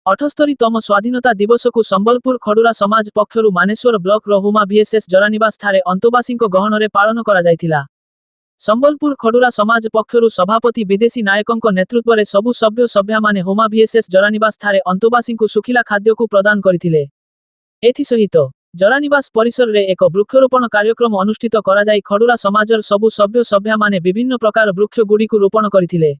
अठस्तरीतम स्वाधीनता दिवस को संबलपुर खडुरा समाज पक्षरु मानेश्वर ब्लॉक रो हुमा VSS जरानिवास ठारे अंतवासी गहन पालन करा जायथिला। संबलपुर खडुरा समाज पक्षरु सभापति विदेशी नायकों नेतृत्व में सबु सभ्य सभ्या माने हुमा VSS जरानिवास ठारे अंतवासी सुखिला खाद्य को प्रदान करथिले। एथि सहित जरानिवास परिसर रे एक वृक्षरोपण कार्यक्रम अनुष्ठित करा जाय खडुरा समाजर सबु सभ्य सभ्या माने विभिन्न प्रकार वृक्ष गुडी को रोपण करथिले।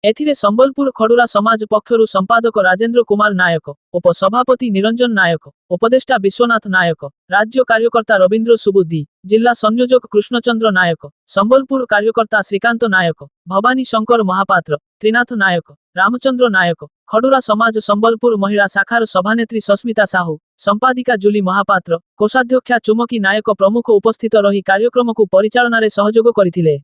एथिरे संबलपुर खडुरा समाज पक्षरु संपादक राजेंद्र कुमार नायक, उपसभापति निरंजन नायक, उपदेष्टा विश्वनाथ नायक, राज्य कार्यकर्ता रवींद्र सुबुद्धि, जिला संयोजक कृष्णचंद्र नायक, संबलपुर कार्यकर्ता श्रीकांत नायक, भवानी शंकर महापात्र, त्रिनाथ नायक, रामचंद्र नायक, खडुरा समाज संबलपुर महिला शाखार सभानेत्री सस्मिता साहू, संपादिका जुली महापात्र, कोषाध्यक्षा चुमकी नायक प्रमुख उपस्थित रही कार्यक्रम को परिचालन रे सहयोग करथिले।